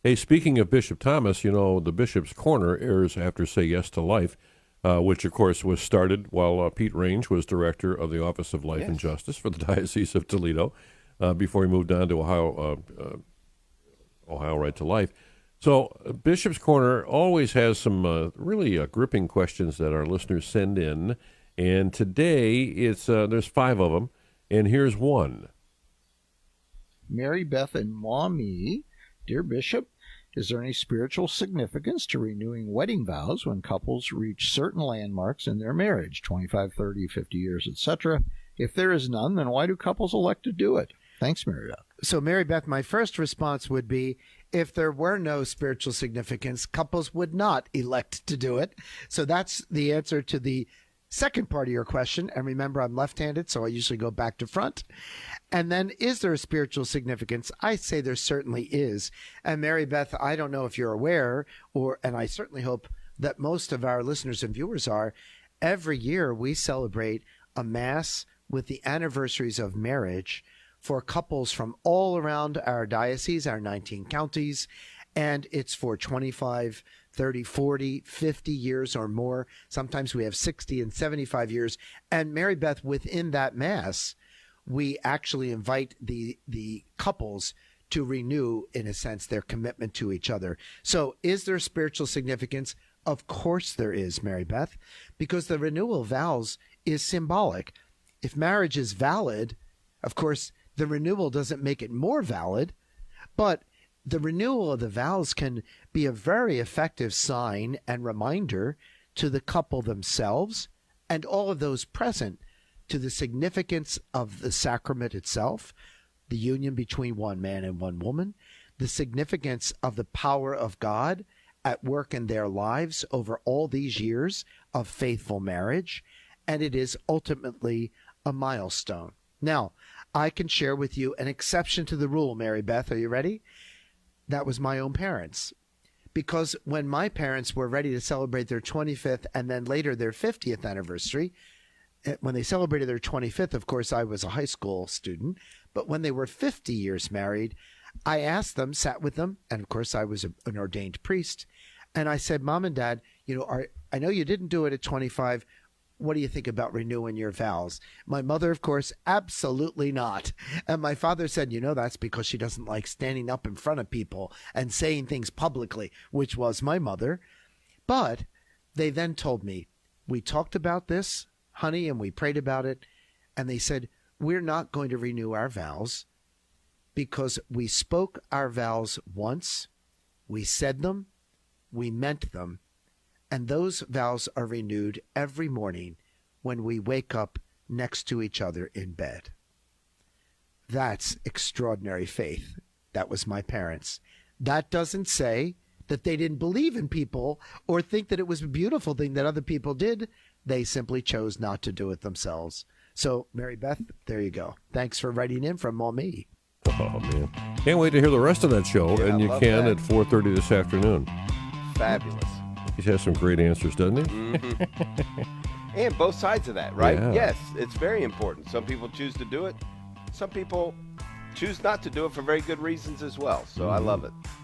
Hey, speaking of Bishop Thomas, the Bishop's Corner airs after Say Yes to Life, which, of course, was started while Pete Range was director of the Office of Life and Justice for the Diocese of Toledo before he moved on to Ohio Right to Life. So Bishop's Corner always has some really gripping questions that our listeners send in, and today there's 5 of them, and here's one. Mary Beth and Mommy, dear Bishop, is there any spiritual significance to renewing wedding vows when couples reach certain landmarks in their marriage, 25, 30, 50 years, etc.? If there is none, then why do couples elect to do it? Thanks, Mary Beth. So, Mary Beth, my first response would be, if there were no spiritual significance, couples would not elect to do it. So that's the answer to the second part of your question. And remember, I'm left-handed, so I usually go back to front. And then, is there a spiritual significance? I say there certainly is. And Mary Beth, I don't know if you're aware, and I certainly hope that most of our listeners and viewers are, every year we celebrate a Mass with the anniversaries of marriage for couples from all around our diocese, our 19 counties, and it's for 25, 30, 40, 50 years or more. Sometimes we have 60 and 75 years. And Mary Beth, within that Mass, we actually invite the couples to renew, in a sense, their commitment to each other. So is there spiritual significance? Of course there is, Mary Beth, because the renewal of vows is symbolic. If marriage is valid, of course, the renewal doesn't make it more valid, but the renewal of the vows can be a very effective sign and reminder to the couple themselves and all of those present to the significance of the sacrament itself, the union between one man and one woman, the significance of the power of God at work in their lives over all these years of faithful marriage, and it is ultimately a milestone. Now, I can share with you an exception to the rule, Mary Beth. Are you ready? That was my own parents. Because when my parents were ready to celebrate their 25th and then later their 50th anniversary, when they celebrated their 25th, of course, I was a high school student. But when they were 50 years married, I asked them, sat with them, and of course I was an ordained priest. And I said, Mom and Dad, I know you didn't do it at 25. What do you think about renewing your vows? My mother, of course, absolutely not. And my father said, that's because she doesn't like standing up in front of people and saying things publicly, which was my mother. But they then told me, we talked about this, honey, and we prayed about it. And they said, we're not going to renew our vows because we spoke our vows once, we said them, we meant them. And those vows are renewed every morning when we wake up next to each other in bed. That's extraordinary faith. That was my parents. That doesn't say that they didn't believe in people or think that it was a beautiful thing that other people did. They simply chose not to do it themselves. So, Mary Beth, there you go. Thanks for writing in from Mommy. Oh, man. Can't wait to hear the rest of that show, and you can at 4:30 this afternoon. Fabulous. He has some great answers, doesn't he? Mm-hmm. And both sides of that, right? Yeah. Yes, it's very important. Some people choose to do it. Some people choose not to do it for very good reasons as well. So I love it.